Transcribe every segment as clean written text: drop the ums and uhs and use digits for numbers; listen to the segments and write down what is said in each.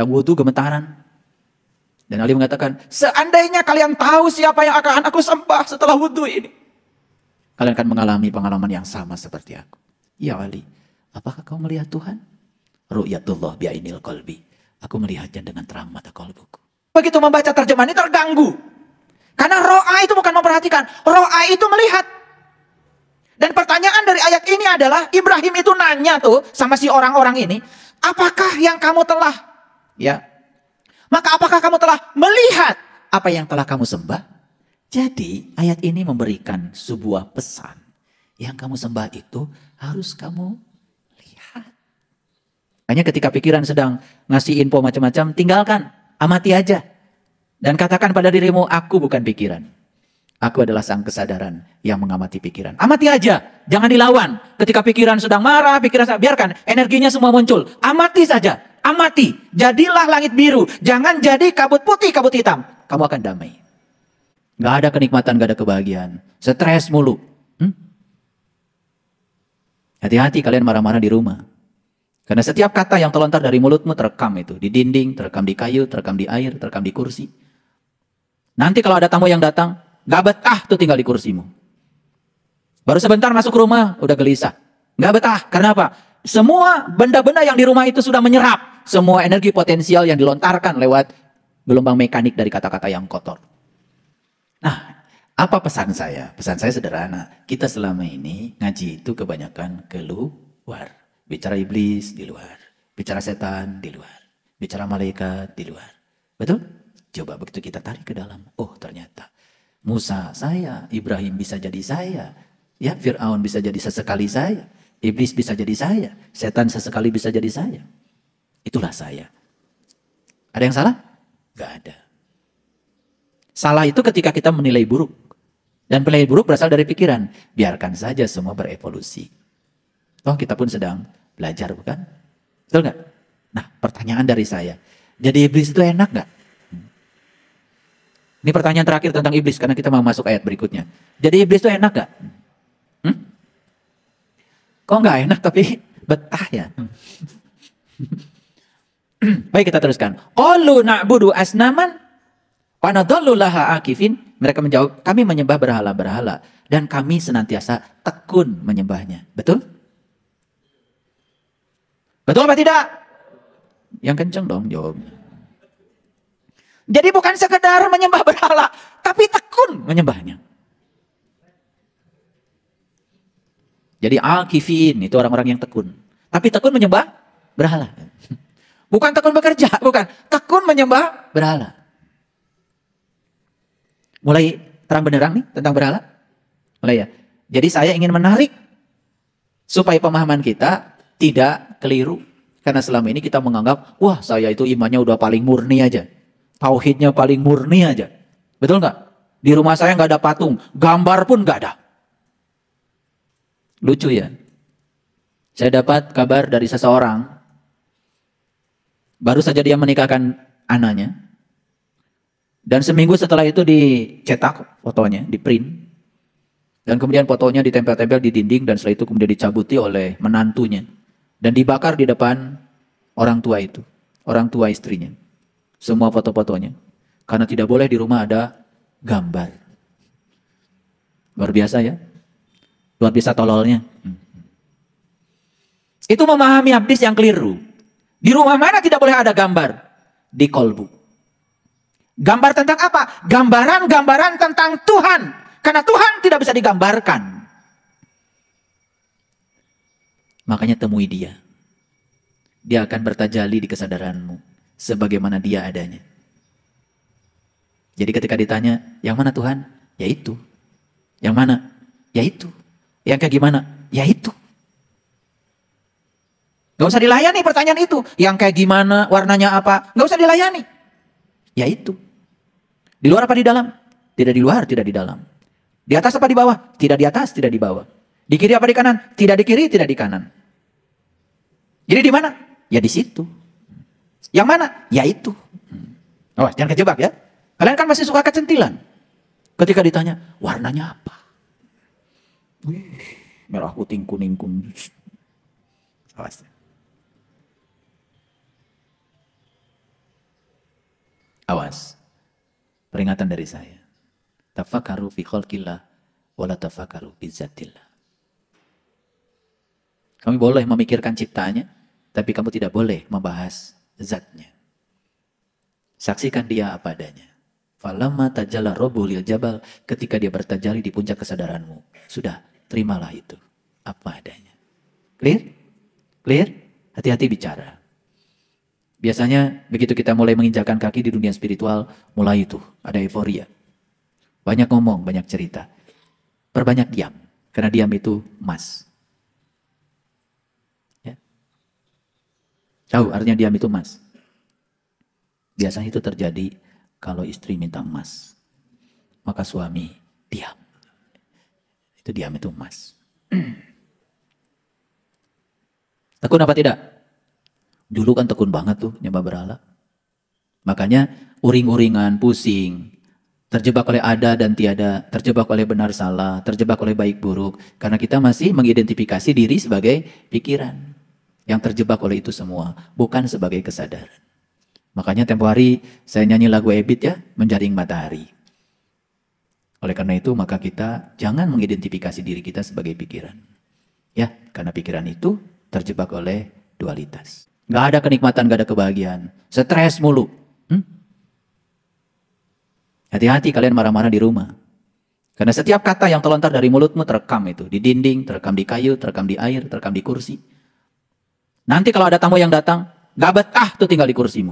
Yang wudhu gemetaran. Dan Ali mengatakan, seandainya kalian tahu siapa yang akan aku sembah setelah wudhu ini, kalian akan mengalami pengalaman yang sama seperti aku. Ya Ali, apakah kau melihat Tuhan? Ru'yatullah bi'ainil qalbi. Aku melihatnya dengan terang mata kalbuku. Begitu membaca terjemahan ini terganggu. Karena ro'a itu bukan memperhatikan. Ro'a itu melihat. Dan pertanyaan dari ayat ini adalah, Ibrahim itu nanya tuh sama si orang-orang ini, apakah yang kamu telah, ya, maka apakah kamu telah melihat apa yang telah kamu sembah? Jadi ayat ini memberikan sebuah pesan. Yang kamu sembah itu harus kamu lihat. Hanya ketika pikiran sedang ngasih info macam-macam, tinggalkan, amati aja. Dan katakan pada dirimu, aku bukan pikiran. Aku adalah sang kesadaran yang mengamati pikiran. Amati aja, jangan dilawan. Ketika pikiran sedang marah, biarkan energinya semua muncul. Amati saja, amati. Jadilah langit biru, jangan jadi kabut putih, kabut hitam. Kamu akan damai. Gak ada kenikmatan, gak ada kebahagiaan. Stres mulu. Hati-hati kalian marah-marah di rumah. Karena setiap kata yang terlontar dari mulutmu terekam itu. Di dinding, terekam di kayu, terekam di air, terekam di kursi. Nanti kalau ada tamu yang datang, gak betah tuh tinggal di kursimu. Baru sebentar masuk rumah, udah gelisah. Gak betah, karena apa? Semua benda-benda yang di rumah itu sudah menyerap semua energi potensial yang dilontarkan lewat gelombang mekanik dari kata-kata yang kotor. Nah, apa pesan saya? Pesan saya sederhana. Kita selama ini ngaji itu kebanyakan keluar. Bicara iblis di luar. Bicara setan di luar. Bicara malaikat di luar. Betul? Coba begitu kita tarik ke dalam. Oh ternyata Musa saya, Ibrahim bisa jadi saya. Ya, Fir'aun bisa jadi sesekali saya. Iblis bisa jadi saya. Setan sesekali bisa jadi saya. Itulah saya. Ada yang salah? Gak ada. Salah itu ketika kita menilai buruk. Dan penilaian buruk berasal dari pikiran. Biarkan saja semua berevolusi. Oh, kita pun sedang belajar, bukan? Betul gak? Nah, pertanyaan dari saya. Jadi iblis itu enak gak? Ini pertanyaan terakhir tentang iblis. Karena kita mau masuk ayat berikutnya. Jadi iblis itu enak gak? Kok gak enak tapi betah ya? Baik, kita teruskan. Qalu na'budu asnaman wa nadhallu laha akifin. Mereka menjawab, kami menyembah berhala-berhala dan kami senantiasa tekun menyembahnya. Betul? Betul apa tidak? Yang kenceng dong jawabnya. Jadi bukan sekedar menyembah berhala, tapi tekun menyembahnya. Jadi akifin itu orang-orang yang tekun. Tapi tekun menyembah berhala. Bukan tekun bekerja, bukan. Tekun menyembah berhala. Mulai terang benderang nih tentang berhala? Mulai ya. Jadi saya ingin menarik supaya pemahaman kita tidak keliru. Karena selama ini kita menganggap, wah saya itu imannya udah paling murni aja. Tauhidnya paling murni aja. Betul nggak? Di rumah saya nggak ada patung, gambar pun nggak ada. Lucu ya. Saya dapat kabar dari seseorang, baru saja dia menikahkan anaknya. Dan seminggu setelah itu dicetak fotonya, di print. Dan kemudian fotonya ditempel-tempel di dinding dan setelah itu kemudian dicabuti oleh menantunya. Dan dibakar di depan orang tua itu, orang tua istrinya. Semua foto-fotonya. Karena tidak boleh di rumah ada gambar. Luar biasa ya. Luar biasa tololnya. Itu memahami hadis yang keliru. Di rumah mana tidak boleh ada gambar? Di kolbu. Gambar tentang apa? Gambaran-gambaran tentang Tuhan. Karena Tuhan tidak bisa digambarkan. Makanya temui dia. Dia akan bertajali di kesadaranmu. Sebagaimana dia adanya. Jadi ketika ditanya, yang mana Tuhan? Ya itu. Yang mana? Ya itu. Yang kayak gimana? Ya itu. Gak usah dilayani pertanyaan itu. Yang kayak gimana, warnanya apa? Gak usah dilayani. Ya itu. Di luar apa di dalam? Tidak di luar, tidak di dalam. Di atas apa di bawah? Tidak di atas, tidak di bawah. Di kiri apa di kanan? Tidak di kiri, tidak di kanan. Jadi di mana? Ya di situ. Yang mana? Ya itu. Oh, jangan kejebak ya. Kalian kan masih suka kecentilan. Ketika ditanya, warnanya apa? Wih, merah, putih, kuning, kuning. Awas. Awas. Peringatan dari saya. Tafakaru fi khalqillah wala tafakaru fi zatillah. Kami boleh memikirkan ciptaannya, tapi kamu tidak boleh membahas zatnya. Saksikan dia apa adanya. Falamma tajalla rabbu lil jabal, ketika dia bertajali di puncak kesadaranmu. Sudah, terimalah itu apa adanya. Clear? Clear? Hati-hati bicara. Biasanya begitu kita mulai menginjakan kaki di dunia spiritual, mulai itu ada euforia. Banyak ngomong, banyak cerita. Perbanyak diam, karena diam itu emas. Ya. Tahu artinya diam itu emas? Biasanya itu terjadi kalau istri minta emas, maka suami diam. Itu diam itu emas. Tekun apa tidak? Dulu kan tekun banget tuh nyembah berhala. Makanya uring-uringan, pusing, terjebak oleh ada dan tiada, terjebak oleh benar salah, terjebak oleh baik buruk. Karena kita masih mengidentifikasi diri sebagai pikiran yang terjebak oleh itu semua, bukan sebagai kesadaran. Makanya tempo hari saya nyanyi lagu Ebit ya, Menjaring Matahari. Oleh karena itu maka kita jangan mengidentifikasi diri kita sebagai pikiran. Ya, karena pikiran itu terjebak oleh dualitas. Gak ada kenikmatan, gak ada kebahagiaan. Stres mulu. Hati-hati kalian marah-marah di rumah. Karena setiap kata yang terlontar dari mulutmu terekam itu. Di dinding, terekam di kayu, terekam di air, terekam di kursi. Nanti kalau ada tamu yang datang, gak betah tuh tinggal di kursimu.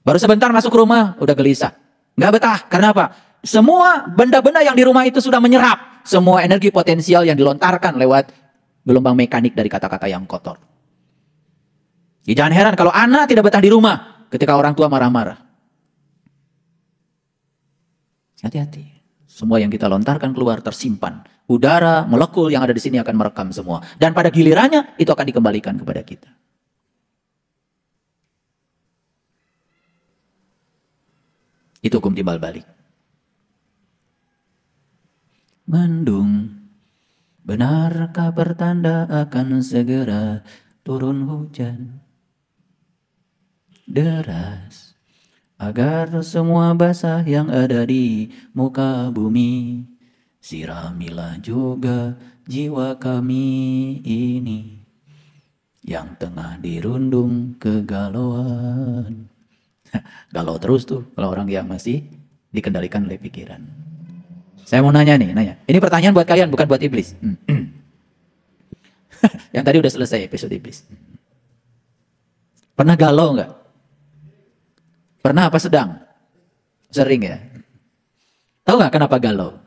Baru sebentar masuk rumah, udah gelisah. Nggak betah, karena apa? Semua benda-benda yang di rumah itu sudah menyerap semua energi potensial yang dilontarkan lewat gelombang mekanik dari kata-kata yang kotor. Ya, jangan heran kalau anak tidak betah di rumah ketika orang tua marah-marah. Hati-hati. Semua yang kita lontarkan keluar tersimpan. Udara, molekul yang ada di sini akan merekam semua. Dan pada gilirannya itu akan dikembalikan kepada kita. Itu hukum timbal balik. Mendung, benarkah pertanda akan segera turun hujan deras, agar semua basah yang ada di muka bumi, siramilah juga jiwa kami ini yang tengah dirundung kegalauan. Galau terus tuh kalau orang yang masih dikendalikan oleh pikiran. Saya mau nanya nih, ini pertanyaan buat kalian bukan buat iblis. Yang tadi udah selesai episode iblis. Pernah galau nggak? Pernah apa sedang? Sering ya? Tahu nggak kenapa galau?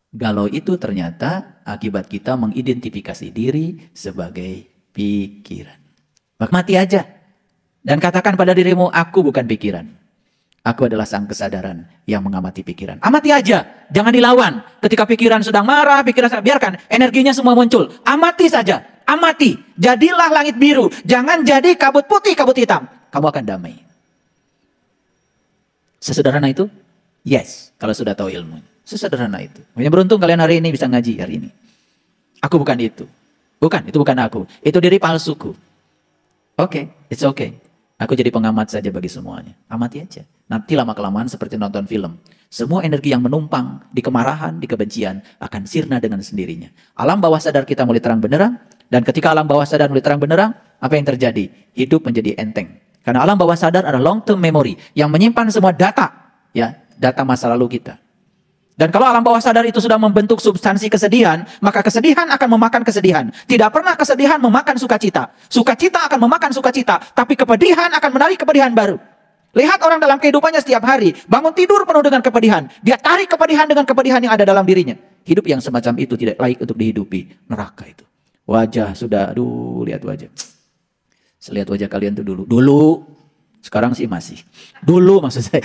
Galau itu ternyata akibat kita mengidentifikasi diri sebagai pikiran. Maka mati aja. Dan katakan pada dirimu, aku bukan pikiran. Aku adalah sang kesadaran yang mengamati pikiran. Amati aja, jangan dilawan. Ketika pikiran sedang marah, biarkan energinya semua muncul. Amati saja, amati. Jadilah langit biru, jangan jadi kabut putih, kabut hitam. Kamu akan damai. Sesederhana itu? Yes, kalau sudah tahu ilmu. Sesederhana itu. Makanya beruntung kalian hari ini bisa ngaji hari ini. Aku bukan itu. Bukan, itu bukan aku. Itu diri palsuku. Oke, it's okay. Aku jadi pengamat saja bagi semuanya. Amati aja. Nanti lama-kelamaan seperti nonton film. Semua energi yang menumpang di kemarahan, di kebencian akan sirna dengan sendirinya. Alam bawah sadar kita mulai terang benderang. Dan ketika alam bawah sadar mulai terang benderang, apa yang terjadi? Hidup menjadi enteng. Karena alam bawah sadar adalah long term memory yang menyimpan semua data, ya, data masa lalu kita. Dan kalau alam bawah sadar itu sudah membentuk substansi kesedihan, maka kesedihan akan memakan kesedihan. Tidak pernah kesedihan memakan sukacita. Sukacita akan memakan sukacita, tapi kepedihan akan menarik kepedihan baru. Lihat orang dalam kehidupannya setiap hari, bangun tidur penuh dengan kepedihan. Dia tarik kepedihan dengan kepedihan yang ada dalam dirinya. Hidup yang semacam itu tidak layak untuk dihidupi. Neraka itu. Wajah sudah, aduh, lihat wajah. Lihat wajah kalian tuh dulu. Dulu, sekarang sih masih. Dulu maksud saya.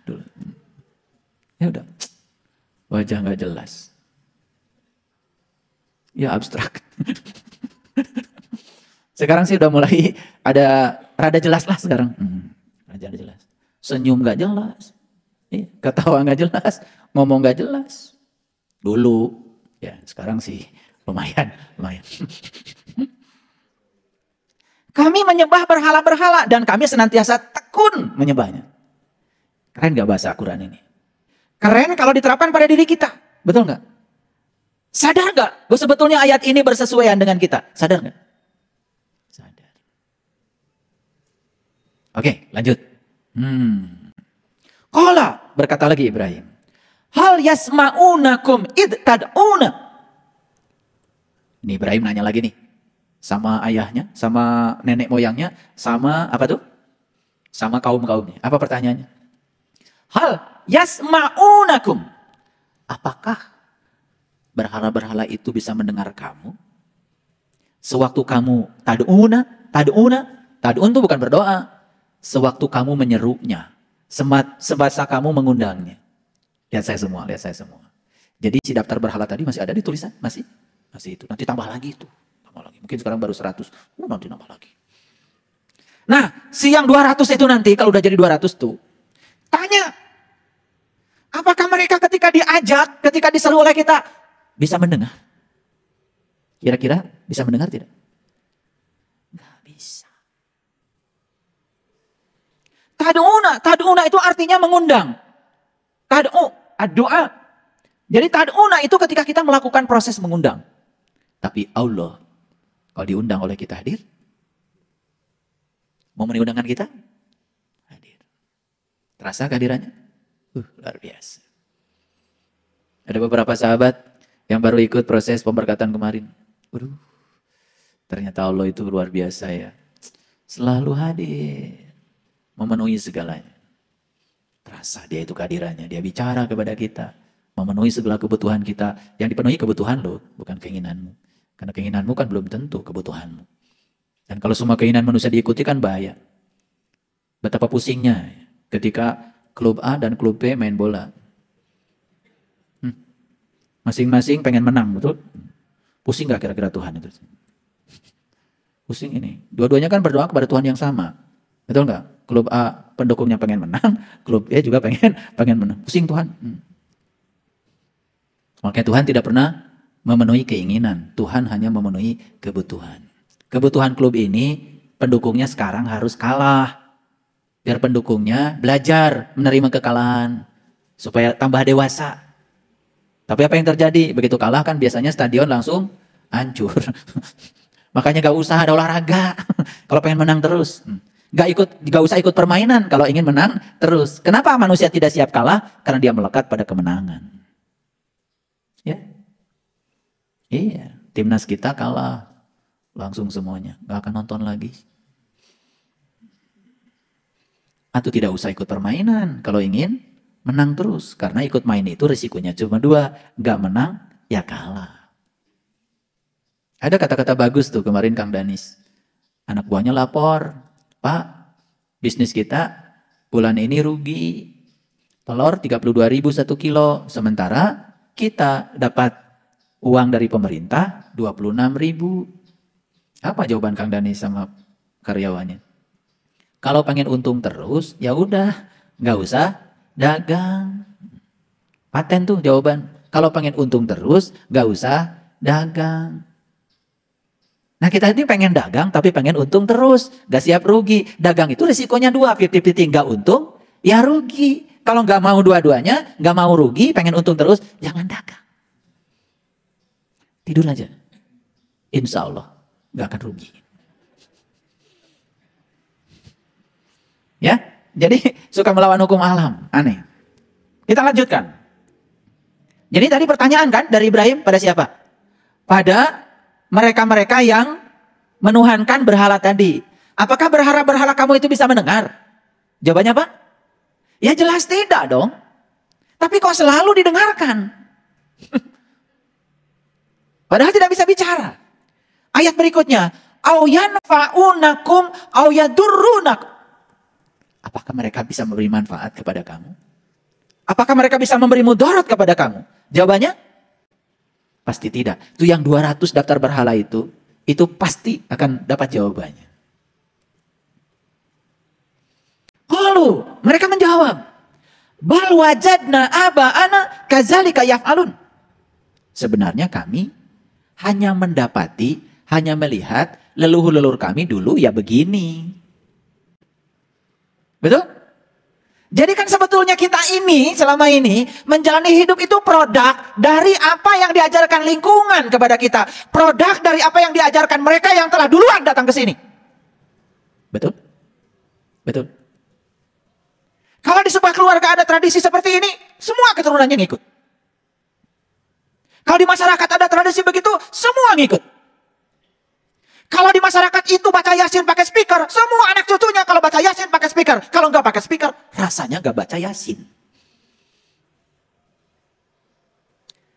Dulu. Ya udah. Wajah nggak jelas. Ya abstrak. Sekarang sih udah mulai ada rada jelas lah sekarang. Rada jelas. Senyum nggak jelas. Ketawa nggak jelas. Ngomong nggak jelas. Dulu. Ya sekarang sih lumayan. Kami menyembah berhala-berhala dan kami senantiasa tekun menyembahnya. Keren gak bahasa Al-Quran ini? Keren kalau diterapkan pada diri kita. Betul gak? Sadar gak? Bahwa sebetulnya ayat ini bersesuaian dengan kita. Sadar gak? Sadar. Oke, lanjut. Qala, berkata lagi Ibrahim. Hal yasma'unakum id tad'una. Ini Ibrahim nanya lagi nih. Sama ayahnya, sama nenek moyangnya, sama apa tuh? Sama kaum-kaumnya. Apa pertanyaannya? Hal yasma'unakum. Apakah berhala-berhala itu bisa mendengar kamu? Sewaktu kamu tad'un itu bukan berdoa. Sewaktu kamu menyerunya. Semasa kamu mengundangnya. Lihat saya semua. Jadi si daftar berhala tadi masih ada di tulisan? Masih itu. Nanti tambah lagi itu. Mungkin sekarang baru 100. Nanti nambah lagi. Nah, si yang 200 itu nanti, kalau udah jadi 200 tuh, tanya. Apakah mereka ketika diajak, ketika diseru oleh kita, bisa mendengar? Kira-kira bisa mendengar tidak? Nggak bisa. Tad'una itu artinya mengundang. Doa. Jadi tad'una itu ketika kita melakukan proses mengundang. Tapi Allah, kalau diundang oleh kita hadir? Mau memenuhi undangan kita? Hadir. Terasa kehadirannya? Luar biasa. Ada beberapa sahabat yang baru ikut proses pemberkatan kemarin. Ternyata Allah itu luar biasa ya. Selalu hadir. Memenuhi segalanya. Terasa dia itu kehadirannya. Dia bicara kepada kita. Memenuhi segala kebutuhan kita. Yang dipenuhi kebutuhan lo, bukan keinginanmu. Karena keinginanmu kan belum tentu kebutuhanmu. Dan kalau semua keinginan manusia diikuti kan bahaya. Betapa pusingnya ketika klub A dan klub B main bola. Masing-masing pengen menang, betul? Pusing gak kira-kira Tuhan itu? Pusing ini. Dua-duanya kan berdoa kepada Tuhan yang sama. Betul gak? Klub A pendukungnya pengen menang, klub B juga pengen menang. Pusing Tuhan. Makanya Tuhan tidak pernah memenuhi keinginan. Tuhan hanya memenuhi kebutuhan. Kebutuhan klub ini, pendukungnya sekarang harus kalah. Biar pendukungnya belajar menerima kekalahan. Supaya tambah dewasa. Tapi apa yang terjadi? Begitu kalah kan biasanya stadion langsung hancur. Makanya gak usah ada olahraga. Kalau pengen menang terus. Gak usah ikut permainan kalau ingin menang terus. Kenapa manusia tidak siap kalah? Karena dia melekat pada kemenangan. Ya. Iya, timnas kita kalah. Langsung semuanya. Gak akan nonton lagi. Atau tidak usah ikut permainan kalau ingin menang terus. Karena ikut main itu risikonya cuma 2. Gak menang, ya kalah. Ada kata-kata bagus tuh kemarin Kang Danis. Anak buahnya lapor. Pak, bisnis kita bulan ini rugi. Telur 32.000 1 kilo. Sementara kita dapat uang dari pemerintah 26.000. Apa jawaban Kang Danis sama karyawannya? Kalau pengen untung terus, ya udah, nggak usah dagang. Paten tuh jawaban. Kalau pengen untung terus, nggak usah dagang. Nah kita ini pengen dagang, tapi pengen untung terus, nggak siap rugi. Dagang itu risikonya 2, 50-50, nggak untung, ya rugi. Kalau nggak mau dua-duanya, nggak mau rugi, pengen untung terus, jangan dagang. Tidur aja. Insya Allah nggak akan rugi. Ya, jadi suka melawan hukum alam, aneh. Kita lanjutkan. Jadi tadi pertanyaan kan dari Ibrahim pada siapa? Pada mereka-mereka yang menuhankan berhala tadi. Apakah berhala-berhala kamu itu bisa mendengar? Jawabannya apa? Ya jelas tidak dong. Tapi kok selalu didengarkan? Padahal tidak bisa bicara. Ayat berikutnya, au yanfa'unakum au yadurrunakum. Apakah mereka bisa memberi manfaat kepada kamu? Apakah mereka bisa memberi mudarat kepada kamu? Jawabannya, pasti tidak. Itu yang 200 daftar berhala itu pasti akan dapat jawabannya. Qalu, mereka menjawab, bal wajadna aba'ana kadzalika yaf'alun. Sebenarnya kami hanya mendapati, hanya melihat leluhur-leluhur kami dulu ya begini. Betul Jadi kan sebetulnya kita ini selama ini menjalani hidup itu produk dari apa yang diajarkan lingkungan kepada kita. Produk dari apa yang diajarkan mereka yang telah duluan datang ke sini. Betul? Betul. Kalau di sebuah keluarga ada tradisi seperti ini, semua keturunannya ngikut. Kalau di masyarakat ada tradisi begitu, semua ngikut. Kalau di masyarakat itu baca Yasin pakai speaker, semua anak cucunya kalau baca Yasin pakai speaker. Kalau nggak pakai speaker, rasanya nggak baca Yasin.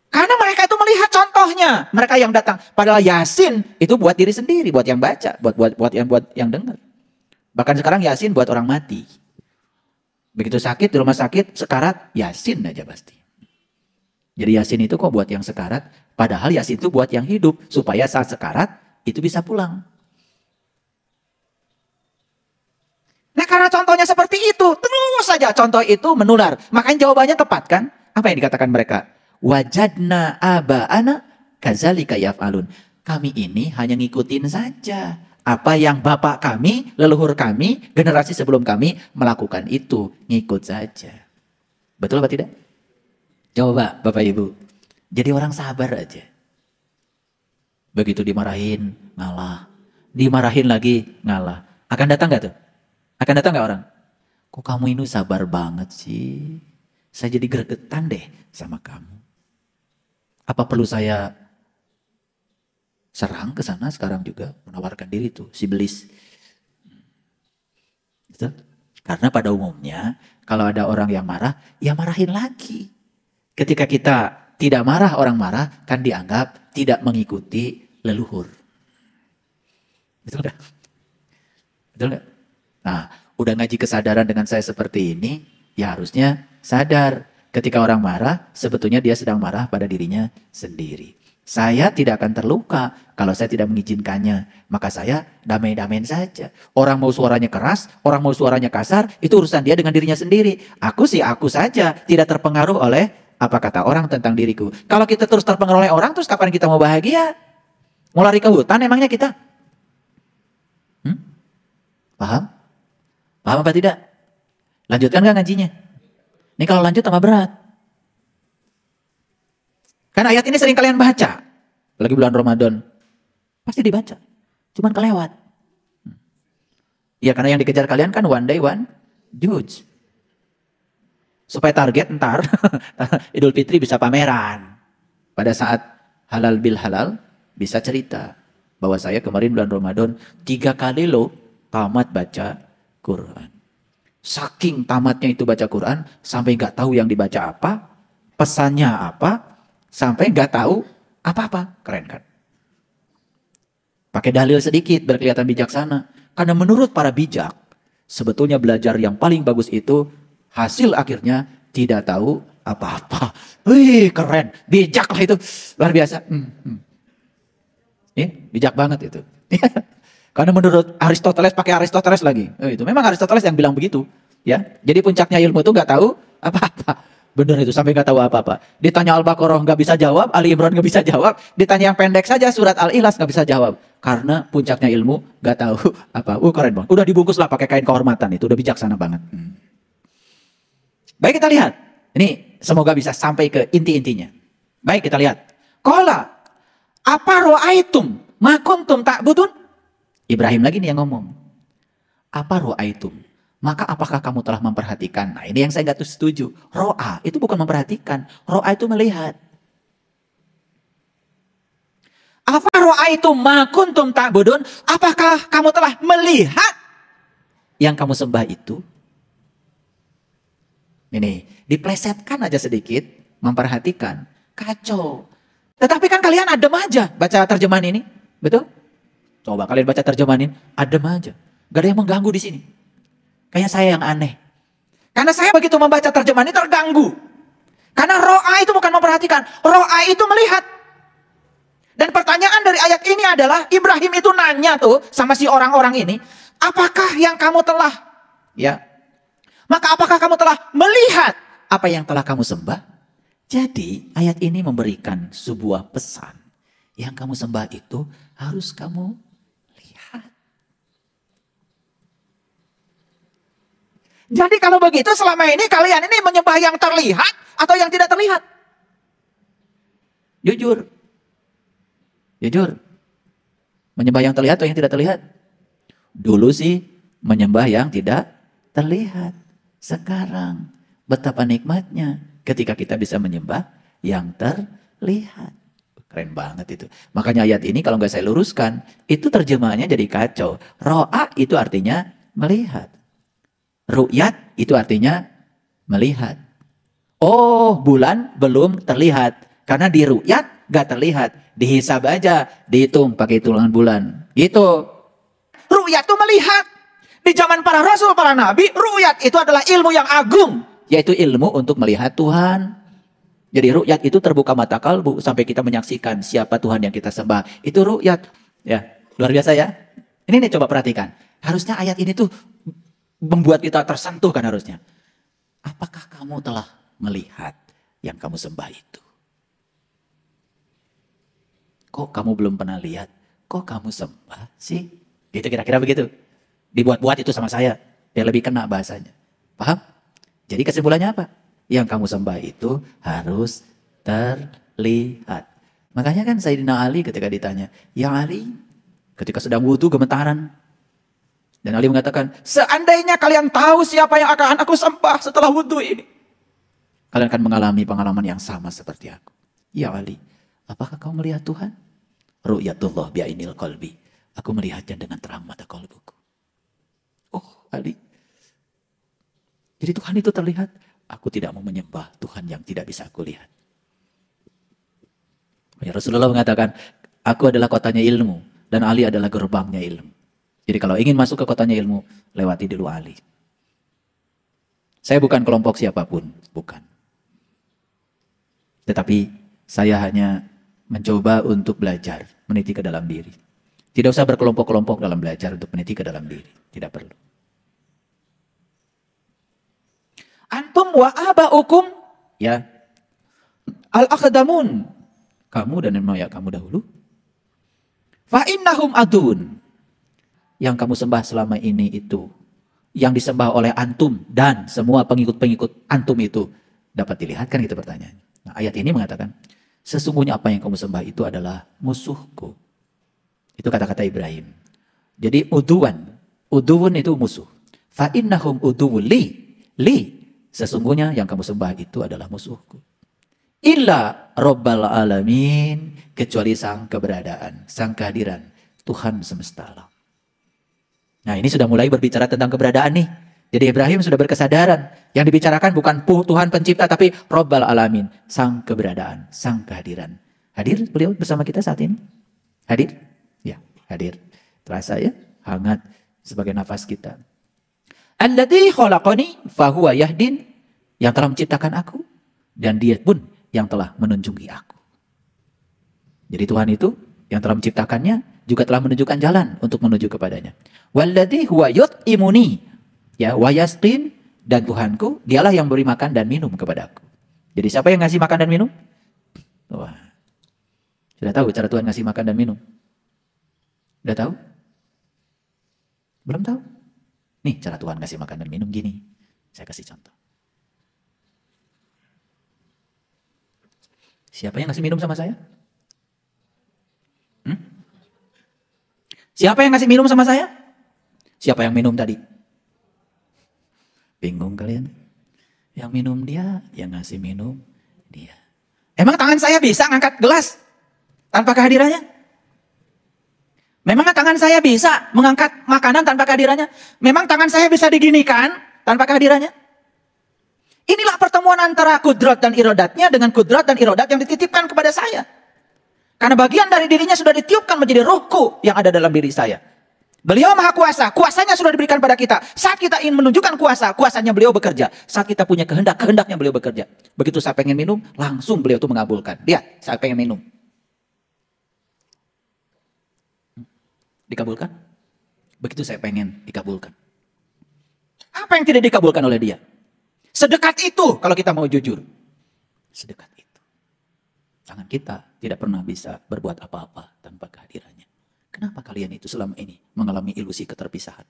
Karena mereka itu melihat contohnya, mereka yang datang. Padahal Yasin itu buat diri sendiri, buat yang baca, buat yang dengar. Bahkan sekarang Yasin buat orang mati. Begitu sakit di rumah sakit, sekarat, Yasin aja pasti. Jadi Yasin itu kok buat yang sekarat, padahal Yasin itu buat yang hidup supaya saat sekarat itu bisa pulang. Nah karena contohnya seperti itu, terus saja contoh itu menular. Makanya jawabannya tepat kan? Apa yang dikatakan mereka? Wajadna aba'ana kadzalika yaf'alun. Kami ini hanya ngikutin saja apa yang bapak kami, leluhur kami, generasi sebelum kami melakukan itu. Ngikut saja. Betul apa tidak? Coba Bapak Ibu. Jadi orang sabar aja. Begitu dimarahin, ngalah. Dimarahin lagi, ngalah. Akan datang gak tuh? Akan datang gak orang? Kok kamu ini sabar banget sih? Saya jadi gregetan deh sama kamu. Apa perlu saya serang ke sana sekarang juga? Menawarkan diri tuh, si belis. Gitu? Karena pada umumnya, kalau ada orang yang marah, ya marahin lagi. Ketika kita tidak marah, orang marah, kan dianggap tidak mengikuti leluhur. Betul gak? Betul gak? Nah, udah ngaji kesadaran dengan saya seperti ini, ya harusnya sadar. Ketika orang marah, sebetulnya dia sedang marah pada dirinya sendiri. Saya tidak akan terluka kalau saya tidak mengizinkannya. Maka saya damai-damain saja. Orang mau suaranya keras, orang mau suaranya kasar, itu urusan dia dengan dirinya sendiri. Aku sih aku saja, tidak terpengaruh oleh apa kata orang tentang diriku. Kalau kita terus terpengaruh oleh orang, terus kapan kita mau bahagia? Mau lari ke hutan emangnya kita? Paham? Paham apa tidak? Lanjutkan gak ngajinya? Ini kalau lanjut tambah berat. Karena ayat ini sering kalian baca. Lagi bulan Ramadan. Pasti dibaca. Cuman kelewat. Ya karena yang dikejar kalian kan one day one judge. Supaya target ntar Idul Fitri bisa pameran. Pada saat halal bil halal bisa cerita. Bahwa saya kemarin bulan Ramadan 3 kali loh tamat baca Quran. Saking tamatnya itu baca Quran, sampai nggak tahu yang dibaca apa, pesannya apa, sampai nggak tahu apa-apa. Keren kan? Pakai dalil sedikit, berkelihatan bijaksana. Karena menurut para bijak, sebetulnya belajar yang paling bagus itu, hasil akhirnya tidak tahu apa-apa. Wih, keren. Bijak lah itu. Luar biasa. Bijak banget itu. Karena menurut Aristoteles, pakai Aristoteles lagi. Itu memang Aristoteles yang bilang begitu, ya. Jadi puncaknya ilmu itu nggak tahu apa-apa. Benar itu, sampai nggak tahu apa-apa. Ditanya Al-Baqarah nggak bisa jawab, Ali Imran nggak bisa jawab. Ditanya yang pendek saja surat Al-Ikhlas nggak bisa jawab. Karena puncaknya ilmu nggak tahu apa. Keren banget. Udah dibungkus lah pakai kain kehormatan itu, udah bijaksana banget. Baik kita lihat. Ini semoga bisa sampai ke inti-intinya. Baik kita lihat. Qala apa ro'aitum ma kuntum ta'budun? Ibrahim lagi nih yang ngomong. Apa ro'aitum? Maka apakah kamu telah memperhatikan? Nah ini yang saya nggak setuju. Ro'a itu bukan memperhatikan. Ro'a itu melihat. Apa ro'aitum ma kuntum ta'budun? Apakah kamu telah melihat yang kamu sembah itu? Ini diplesetkan aja sedikit. Memperhatikan. Kacau. Tetapi kan kalian adem aja baca terjemahan ini. Betul? Coba kalian baca terjemahin, adem aja. Gak ada yang mengganggu di sini. Kayaknya saya yang aneh. Karena saya begitu membaca terjemahan ini terganggu. Karena ro'a itu bukan memperhatikan. Ro'a itu melihat. Dan pertanyaan dari ayat ini adalah, Ibrahim itu nanya tuh sama si orang-orang ini. Apakah yang kamu telah, ya. Maka apakah kamu telah melihat apa yang telah kamu sembah? Jadi ayat ini memberikan sebuah pesan. Yang kamu sembah itu harus kamu lihat. Jadi kalau begitu selama ini kalian ini menyembah yang terlihat atau yang tidak terlihat? Jujur. Jujur. Menyembah yang terlihat atau yang tidak terlihat? Dulu sih menyembah yang tidak terlihat. Sekarang betapa nikmatnya ketika kita bisa menyembah yang terlihat. Keren banget itu. Makanya ayat ini kalau nggak saya luruskan, itu terjemahannya jadi kacau. Ro'a itu artinya melihat. Ru'yat itu artinya melihat. Oh, bulan belum terlihat. Karena di ru'yat nggak terlihat. Dihisab aja, dihitung pakai hitungan bulan. Gitu. Ru'yat itu melihat. Di zaman para rasul, para nabi, ru'yat itu adalah ilmu yang agung. Yaitu ilmu untuk melihat Tuhan. Jadi ru'yat itu terbuka mata kalbu sampai kita menyaksikan siapa Tuhan yang kita sembah. Itu ru'yat. Ya, luar biasa ya. Ini nih coba perhatikan. Harusnya ayat ini tuh membuat kita tersentuh kan harusnya. Apakah kamu telah melihat yang kamu sembah itu? Kok kamu belum pernah lihat? Kok kamu sembah sih? Gitu kira-kira begitu. Dibuat-buat itu sama saya. Biar lebih kena bahasanya. Paham? Jadi kesimpulannya apa? Yang kamu sembah itu harus terlihat. Makanya kan Sayyidina Ali ketika ditanya, ya Ali, ketika sedang wudhu gemetaran. Dan Ali mengatakan, seandainya kalian tahu siapa yang akan aku sembah setelah wudhu ini. Kalian akan mengalami pengalaman yang sama seperti aku. Ya Ali, apakah kau melihat Tuhan? Ru'yatullah bi'ainil qalbi. Aku melihatnya dengan terang mata kalbuku. Oh Ali. Jadi Tuhan itu terlihat. Aku tidak mau menyembah Tuhan yang tidak bisa aku lihat. Ya, Rasulullah mengatakan, aku adalah kotanya ilmu. Dan Ali adalah gerbangnya ilmu. Jadi kalau ingin masuk ke kotanya ilmu, lewati dulu Ali. Saya bukan kelompok siapapun, bukan. Tetapi saya hanya mencoba untuk belajar, meniti ke dalam diri. Tidak usah berkelompok-kelompok dalam belajar untuk meniti ke dalam diri. Tidak perlu. Antum wa aba'ukum, ya, al-aqdamun. Kamu dan nenek kamu dahulu. Fa innahum adun. Yang kamu sembah selama ini itu, yang disembah oleh antum dan semua pengikut-pengikut antum itu dapat dilihat kan itu pertanyaannya. Nah, ayat ini mengatakan, sesungguhnya apa yang kamu sembah itu adalah musuhku. Itu kata-kata Ibrahim. Jadi uduwun itu musuh. Fa innahum uduwun li. Sesungguhnya yang kamu sembah itu adalah musuhku. Illa Rabbal Alamin, kecuali sang keberadaan, sang kehadiran Tuhan semesta alam. Nah ini sudah mulai berbicara tentang keberadaan nih. Jadi Ibrahim sudah berkesadaran. Yang dibicarakan bukan Tuhan pencipta, tapi Rabbal Alamin, sang keberadaan, sang kehadiran. Hadir beliau bersama kita saat ini? Hadir? Ya, hadir. Terasa ya, hangat sebagai nafas kita. Alladzi khalaqani fahuwa yahdin, yang telah menciptakan aku dan dia pun yang telah menunjuki aku. Jadi Tuhan itu yang telah menciptakannya juga telah menunjukkan jalan untuk menuju kepadanya. Walladzi huwa yut'imuni, ya, wa yasqin, dan Tuhanku dialah yang beri makan dan minum kepadaku. Jadi siapa yang ngasih makan dan minum? Wah. Sudah tahu cara Tuhan ngasih makan dan minum? Sudah tahu? Belum tahu? Nih cara Tuhan ngasih makan dan minum gini. Saya kasih contoh. Siapa yang ngasih minum sama saya? Siapa yang ngasih minum sama saya? Siapa yang minum tadi? Bingung kalian? Yang minum dia, yang ngasih minum dia. Emang tangan saya bisa ngangkat gelas tanpa kehadirannya? Memang tangan saya bisa mengangkat makanan tanpa kehadirannya? Memang tangan saya bisa diginikan tanpa kehadirannya? Inilah pertemuan antara kudrat dan irodatnya dengan kudrat dan irodat yang dititipkan kepada saya. Karena bagian dari dirinya sudah ditiupkan menjadi rohku yang ada dalam diri saya. Beliau maha kuasa, kuasanya sudah diberikan pada kita. Saat kita ingin menunjukkan kuasa, kuasanya beliau bekerja. Saat kita punya kehendak, kehendaknya beliau bekerja. Begitu saya pengen minum, langsung beliau itu mengabulkan. Lihat, saya pengen minum. Dikabulkan? Begitu saya pengen, dikabulkan. Apa yang tidak dikabulkan oleh dia? Sedekat itu kalau kita mau jujur. Sedekat itu. Tangan kita tidak pernah bisa berbuat apa-apa tanpa kehadirannya. Kenapa kalian itu selama ini mengalami ilusi keterpisahan?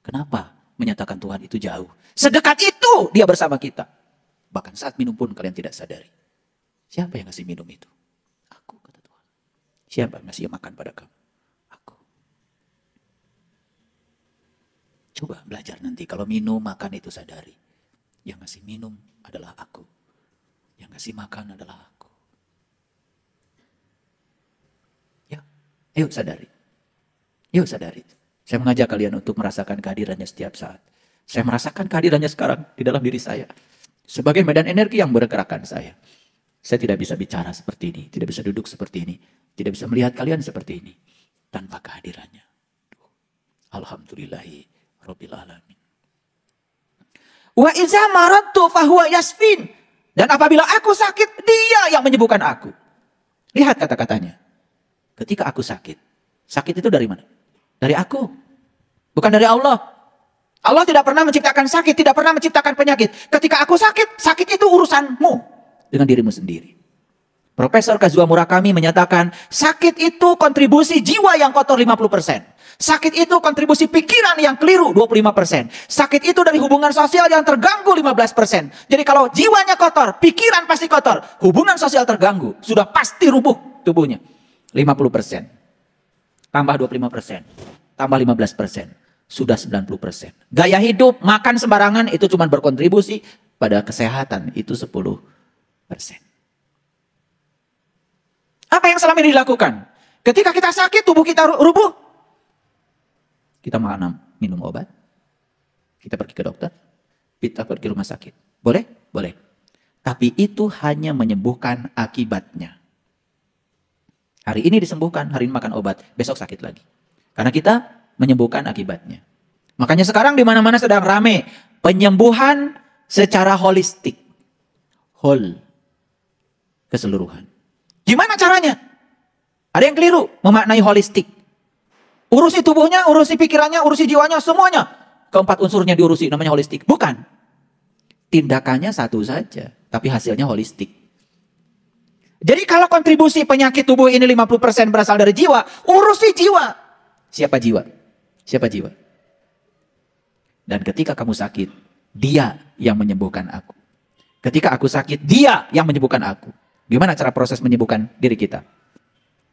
Kenapa menyatakan Tuhan itu jauh. Sedekat itu dia bersama kita. Bahkan saat minum pun kalian tidak sadari. Siapa yang ngasih minum itu? Aku, kata Tuhan. Siapa yang ngasih makan pada kamu? Aku. Coba belajar nanti kalau minum, makan itu sadari. Yang ngasih minum adalah aku. Yang ngasih makan adalah aku. Ya, yuk sadari. Yuk sadari. Saya mengajak kalian untuk merasakan kehadirannya setiap saat. Saya merasakan kehadirannya sekarang di dalam diri saya. Sebagai medan energi yang bergerakkan saya. Saya tidak bisa bicara seperti ini. Tidak bisa duduk seperti ini. Tidak bisa melihat kalian seperti ini. Tanpa kehadirannya. Alhamdulillahi Rabbil Alamin. Wa iza maradtu fahuwa yasfin. Dan apabila aku sakit, dia yang menyembuhkan aku. Lihat kata-katanya. Ketika aku sakit. Sakit itu dari mana? Dari aku. Bukan dari Allah. Allah tidak pernah menciptakan sakit. Tidak pernah menciptakan penyakit. Ketika aku sakit. Sakit itu urusanmu. Dengan dirimu sendiri. Profesor Kazuo Murakami menyatakan. Sakit itu kontribusi jiwa yang kotor 50%. Sakit itu kontribusi pikiran yang keliru 25%. Sakit itu dari hubungan sosial yang terganggu 15%. Jadi kalau jiwanya kotor. Pikiran pasti kotor. Hubungan sosial terganggu. Sudah pasti rubuh tubuhnya. 50%. Tambah 25%, tambah 15%, sudah 90%. Gaya hidup, makan sembarangan itu cuma berkontribusi pada kesehatan, itu 10%. Apa yang selama ini dilakukan? Ketika kita sakit, tubuh kita rubuh. Kita makan, minum obat. Kita pergi ke dokter. Kita pergi ke rumah sakit. Boleh? Boleh. Tapi itu hanya menyembuhkan akibatnya. Hari ini disembuhkan, hari ini makan obat, besok sakit lagi. Karena kita menyembuhkan akibatnya. Makanya sekarang di mana-mana sedang rame penyembuhan secara holistik. Whole. Keseluruhan. Gimana caranya? Ada yang keliru memaknai holistik. Urusi tubuhnya, urusi pikirannya, urusi jiwanya, semuanya. Keempat unsurnya diurusi, namanya holistik. Bukan. Tindakannya satu saja, tapi hasilnya holistik. Jadi kalau kontribusi penyakit tubuh ini 50% berasal dari jiwa, urusi jiwa. Siapa jiwa? Siapa jiwa? Dan ketika kamu sakit, dia yang menyembuhkan aku. Ketika aku sakit, dia yang menyembuhkan aku. Gimana cara proses menyembuhkan diri kita?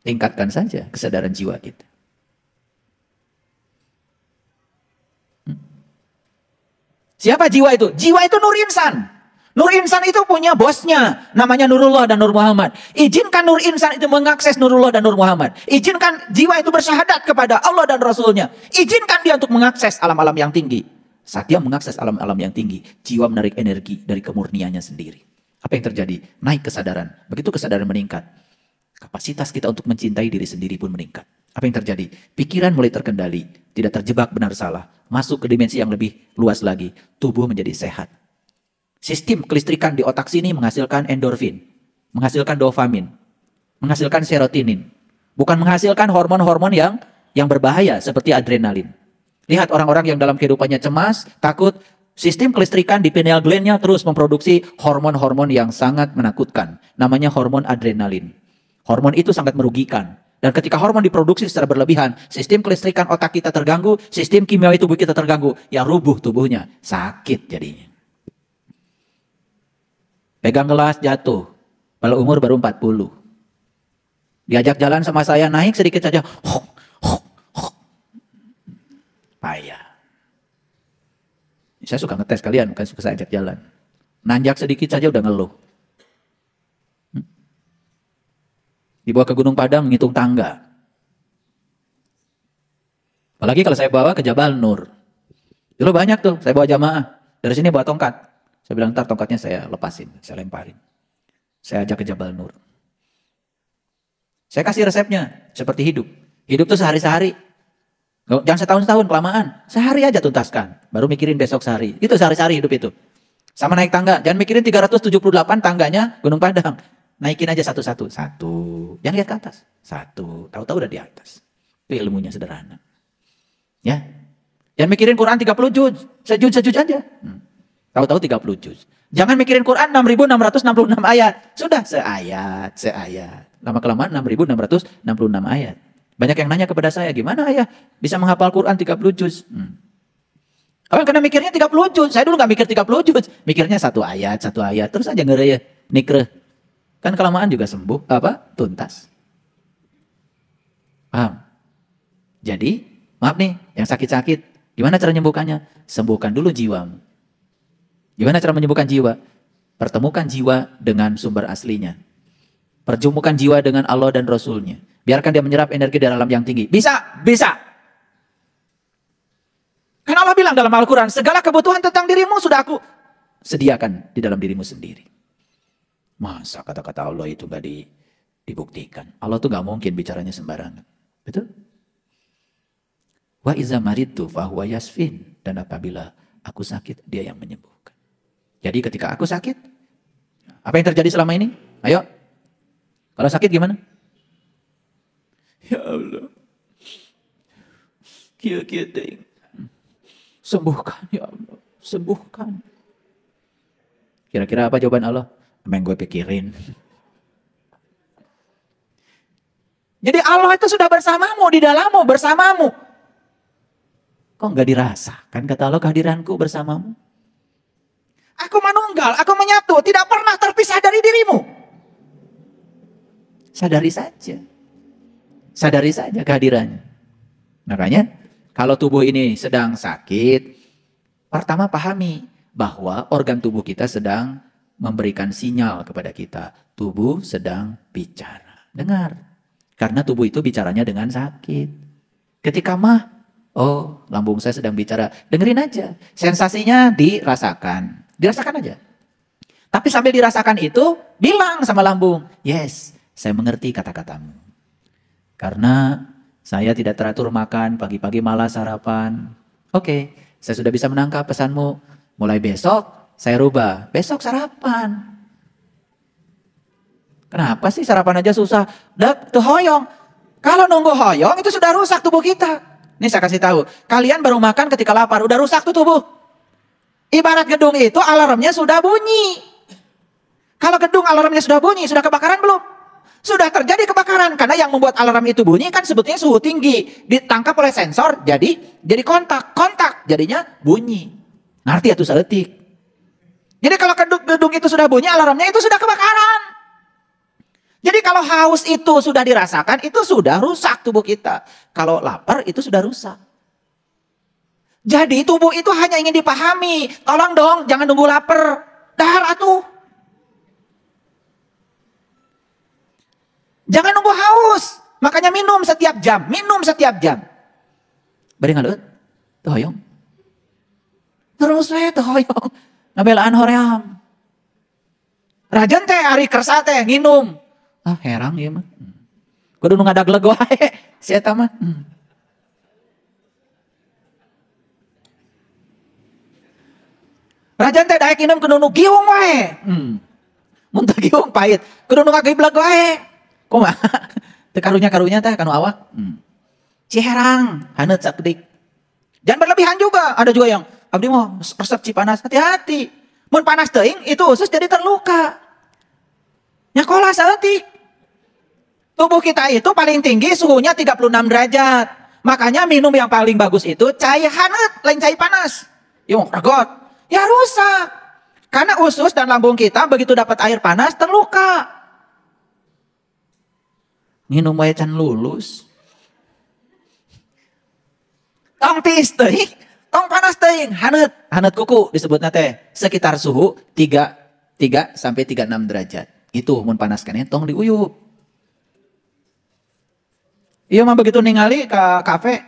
Tingkatkan saja kesadaran jiwa kita. Siapa jiwa itu? Jiwa itu Nur Insan. Nur Insan itu punya bosnya, namanya Nurullah dan Nur Muhammad. Izinkan Nur Insan itu mengakses Nurullah dan Nur Muhammad. Izinkan jiwa itu bersyahadat kepada Allah dan Rasulnya. Izinkan dia untuk mengakses alam-alam yang tinggi. Saat dia mengakses alam-alam yang tinggi, jiwa menarik energi dari kemurniannya sendiri. Apa yang terjadi? Naik kesadaran. Begitu kesadaran meningkat, kapasitas kita untuk mencintai diri sendiri pun meningkat. Apa yang terjadi? Pikiran mulai terkendali, tidak terjebak benar salah, masuk ke dimensi yang lebih luas lagi. Tubuh menjadi sehat. Sistem kelistrikan di otak sini menghasilkan endorfin, menghasilkan dopamin, menghasilkan serotonin. Bukan menghasilkan hormon-hormon yang berbahaya seperti adrenalin. Lihat orang-orang yang dalam kehidupannya cemas, takut, sistem kelistrikan di pineal gland-nya terus memproduksi hormon-hormon yang sangat menakutkan. Namanya hormon adrenalin. Hormon itu sangat merugikan. Dan ketika hormon diproduksi secara berlebihan, sistem kelistrikan otak kita terganggu, sistem kimiawi tubuh kita terganggu, ya rubuh tubuhnya, sakit jadinya. Pegang gelas jatuh. Kalau umur baru 40. Diajak jalan sama saya naik sedikit saja. Payah. Saya suka ngetes kalian, bukan suka saya ajak jalan. Nanjak sedikit saja udah ngeluh. Dibawa ke Gunung Padang ngitung tangga. Apalagi kalau saya bawa ke Jabal Nur. Dulu banyak tuh, saya bawa jamaah. Dari sini bawa tongkat. Saya bilang, ntar tongkatnya saya lepasin, saya lemparin. Saya ajak ke Jabal Nur. Saya kasih resepnya, seperti hidup. Hidup tuh sehari-sehari. Jangan setahun-setahun, kelamaan. Sehari aja tuntaskan, baru mikirin besok sehari. Itu sehari-hari hidup itu. Sama naik tangga, jangan mikirin 378 tangganya Gunung Padang. Naikin aja satu-satu. Satu, jangan lihat ke atas. Satu, tahu-tahu udah di atas. Itu ilmunya sederhana. Ya, jangan mikirin Quran 30 juz, sejuz aja. Tahu-tahu 30 juz. Jangan mikirin Quran 6.666 ayat. Sudah seayat. Lama-kelamaan 6.666 ayat. Banyak yang nanya kepada saya, gimana ayah bisa menghafal Quran 30 juz? Orang karena mikirnya 30 juz. Saya dulu gak mikir 30 juz. Mikirnya satu ayat. Terus aja ngereh ya. Nikreh. Kan kelamaan juga sembuh. Tuntas. Paham? Jadi, maaf nih, yang sakit-sakit. Gimana cara menyembuhkannya? Sembuhkan dulu jiwamu. Gimana cara menyembuhkan jiwa? Pertemukan jiwa dengan sumber aslinya. Pertemukan jiwa dengan Allah dan Rasulnya. Biarkan dia menyerap energi dari alam yang tinggi. Bisa, bisa. Karena Allah bilang dalam Al-Quran, segala kebutuhan tentang dirimu sudah aku sediakan di dalam dirimu sendiri. Masa kata-kata Allah itu gak dibuktikan? Allah tuh gak mungkin bicaranya sembarangan. Betul? Wa iza maritu fahuwa yasfin. Dan apabila aku sakit, dia yang menyembuhkan. Jadi ketika aku sakit, apa yang terjadi selama ini? Ayo. Kalau sakit gimana? Ya Allah. Kia-kia ding. Sembuhkan ya Allah. Sembuhkan. Kira-kira apa jawaban Allah? Apa yang gue pikirin? Jadi Allah itu sudah bersamamu, di dalammu, bersamamu. Kok nggak dirasakan kata Allah kehadiranku bersamamu? Aku manunggal, aku menyatu, tidak pernah terpisah dari dirimu. Sadari saja. Sadari saja kehadirannya. Makanya kalau tubuh ini sedang sakit, pertama pahami bahwa organ tubuh kita sedang memberikan sinyal kepada kita. Tubuh sedang bicara. Dengar. Karena tubuh itu bicaranya dengan sakit. Ketika oh lambung saya sedang bicara. Dengerin aja. Sensasinya dirasakan. Dirasakan aja. Tapi sambil dirasakan itu, bilang sama lambung, yes, saya mengerti kata-katamu. Karena saya tidak teratur makan, pagi-pagi malas sarapan. Oke, saya sudah bisa menangkap pesanmu. Mulai besok, saya rubah. Besok sarapan. Kenapa sih sarapan aja susah? Tuh hoyong. Kalau nunggu hoyong, itu sudah rusak tubuh kita. Ini saya kasih tahu. Kalian baru makan ketika lapar, udah rusak tuh tubuh. Ibarat gedung itu alarmnya sudah bunyi. Kalau gedung alarmnya sudah bunyi, sudah kebakaran belum? Sudah terjadi kebakaran. Karena yang membuat alarm itu bunyi kan sebetulnya suhu tinggi. Ditangkap oleh sensor, jadi kontak. Kontak, jadinya bunyi. Ngerti ya tuh seetik. Jadi kalau gedung itu sudah bunyi, alarmnya itu sudah kebakaran. Jadi kalau haus itu sudah dirasakan, itu sudah rusak tubuh kita. Kalau lapar itu sudah rusak. Jadi tubuh itu hanya ingin dipahami. Tolong dong, jangan nunggu lapar. Dahar atuh. Jangan nunggu haus. Makanya minum setiap jam. Minum setiap jam. Bari ngalut. Tohoyong. Terus tohoyong. Ngabelaan hoream. Rajan teh hari kersa teh nginum. Herang ya mah. Kudu nu ngadagleg wae. Si eta mah. Rajan teh daek inum kudu nu giung wae. Mun teu giung pahit, kudu nu ngagiblag wae. Kumaha? Teu karunya teh kanu awak. Ciherang, haneut sakedik. Jangan berlebihan juga. Ada juga yang abdi mah resep cipanas, hati-hati. Mun panas teuing itu usus jadi terluka. Nyakola saeutik. Tubuh kita itu paling tinggi suhunya 36 derajat. Makanya minum yang paling bagus itu cai haneut, lain cai panas. Yung regot. Ya rusak. Karena usus dan lambung kita begitu dapat air panas terluka. Minum wae can lulus. Tong tiis teuing, tong panas teuing, haneut kuku disebutna teh sekitar suhu 3 sampai 36 derajat. Itu mun panaskeun tong diuyup. Iya mah begitu ningali ka kafe.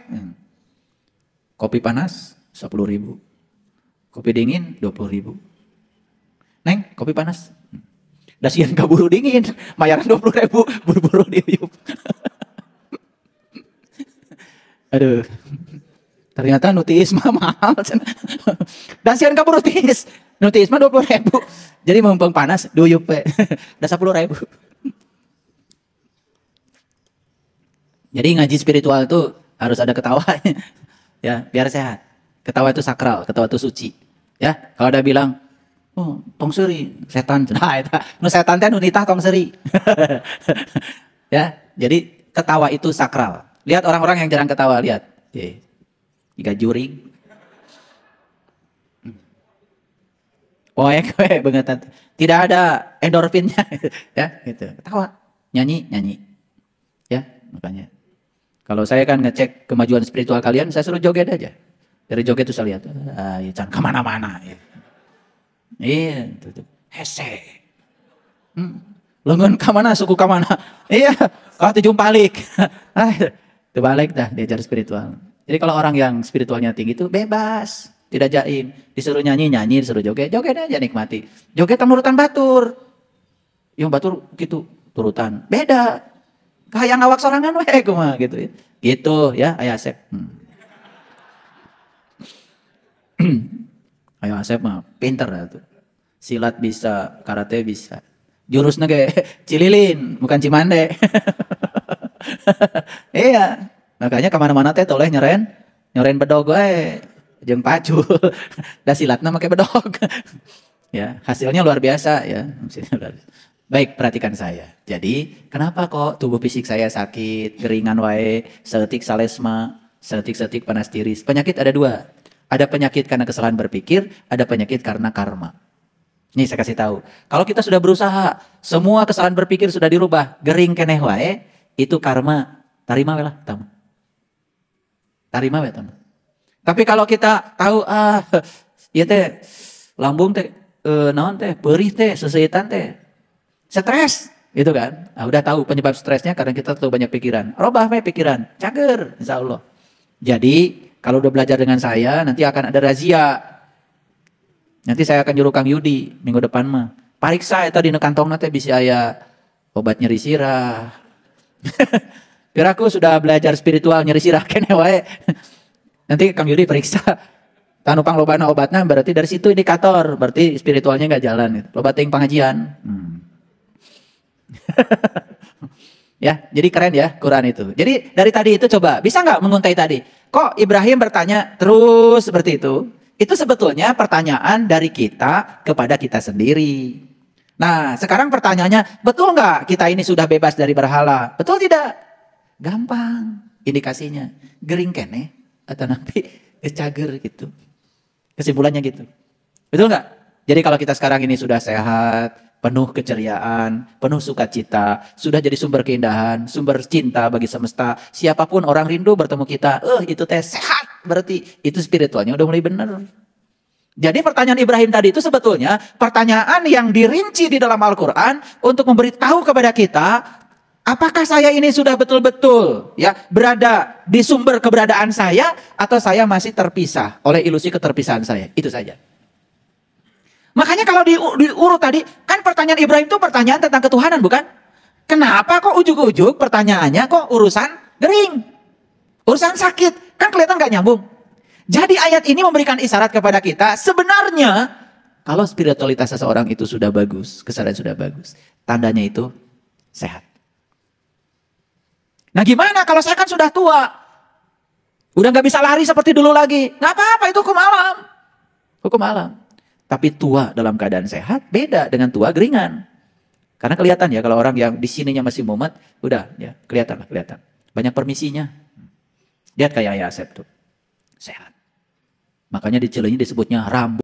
Kopi panas 10.000. Kopi dingin 20.000. Neng, kopi panas. Dasian kaburu dingin, bayaran 20.000, buru-buru diuyup. Aduh. Ternyata nutiis mah mahal. Dasian kaburu tiis. Nutiis mah 20.000. Jadi mumpung panas diuyup we. Da 10.000. Jadi ngaji spiritual itu harus ada ketawanya. Ya, biar sehat. Ketawa itu sakral, ketawa itu suci. Ya, kalau ada bilang, oh, tong seri, setan. Nah, itu, nu setan teh nu nitah tong seri. Ya, jadi ketawa itu sakral. Lihat orang-orang yang jarang ketawa, lihat. Jika juring. Poek we banget. Tidak ada endorfinnya ya gitu. Ketawa, nyanyi, nyanyi. Ya, makanya. Kalau saya kan ngecek kemajuan spiritual kalian, saya suruh joget aja. Dari joget itu saya lihat, ya jangan kemana-mana. Ya. Iya, itu. Hese. Lengan kamana, suku kamana. Iya, kau tujuh balik. Itu balik dah diajar spiritual. Jadi kalau orang yang spiritualnya tinggi itu bebas. Tidak jaim. Disuruh nyanyi, nyanyi. Disuruh joget, joget aja nikmati. Joget nurutan batur. Yang batur gitu, turutan. Beda. Kayak ngawak sorangan we kumaha gitu ya. Gitu ya, Ayah Asep. Ayah Asep mah pinter ya tuh. Silat bisa, karate bisa. Jurusnya kayak Cililin, bukan Cimande. Iya. Makanya kemana-mana teh toleh nyoren bedog we. Jeung pacul. Da silatna make bedog. Ya, hasilnya luar biasa ya. Baik, perhatikan saya. Jadi, kenapa kok tubuh fisik saya sakit, geringan wae, seetik salesma, seetik-setik panas tiris. Penyakit ada dua. Ada penyakit karena kesalahan berpikir, ada penyakit karena karma. Nih saya kasih tahu. Kalau kita sudah berusaha, semua kesalahan berpikir sudah dirubah, gering keneh wae, itu karma. Tarima we lah, tamu. Tarima we, tamu. Tapi kalau kita tahu ya teh lambung teh naon teh, perih teh, seseitan teh. Stres, gitu kan? Nah, udah tahu penyebab stresnya karena kita terlalu banyak pikiran. Robah we pikiran, cager, insya Allah. Jadi kalau udah belajar dengan saya, nanti akan ada razia. Nanti saya akan nyuruh Kang Yudi minggu depan mah. Pariksa eta dina kantongna teh bisa aya obat nyeri sirah. Piraku sudah belajar spiritual nyeri sirah kene wae. Nanti Kang Yudi periksa. Tanupang lobana obatnya berarti dari situ indikator, berarti spiritualnya nggak jalan. Loba teuing pengajian. Ya, jadi keren ya Quran itu. Jadi dari tadi itu coba, bisa nggak menguntai tadi? Kok Ibrahim bertanya terus seperti itu? Itu sebetulnya pertanyaan dari kita kepada kita sendiri. Nah, sekarang pertanyaannya, betul nggak kita ini sudah bebas dari berhala? Betul tidak? Gampang indikasinya. Gering kene atau nanti cager gitu. Kesimpulannya gitu. Betul nggak? Jadi kalau kita sekarang ini sudah sehat, penuh keceriaan, penuh sukacita, sudah jadi sumber keindahan, sumber cinta bagi semesta. Siapapun orang rindu bertemu kita, itu teh sehat, berarti itu spiritualnya udah mulai benar. Jadi pertanyaan Ibrahim tadi itu sebetulnya pertanyaan yang dirinci di dalam Al-Quran untuk memberitahu kepada kita, apakah saya ini sudah betul-betul ya berada di sumber keberadaan saya, atau saya masih terpisah oleh ilusi keterpisahan saya, itu saja. Makanya kalau diurut tadi, kan pertanyaan Ibrahim itu pertanyaan tentang ketuhanan, bukan? Kenapa kok ujuk-ujuk pertanyaannya kok urusan gering? Urusan sakit, kan kelihatan gak nyambung. Jadi ayat ini memberikan isyarat kepada kita, sebenarnya kalau spiritualitas seseorang itu sudah bagus, kesadaran sudah bagus, tandanya itu sehat. Nah gimana kalau saya kan sudah tua? Udah gak bisa lari seperti dulu lagi. Gak apa-apa, itu hukum alam. Hukum alam. Tapi tua dalam keadaan sehat beda dengan tua geringan. Karena kelihatan ya kalau orang yang di sininya masih mumet, udah ya kelihatan. Banyak permisinya. Lihat kayak Ayah Asep tuh. Sehat. Makanya di Cileunyi disebutnya rambut.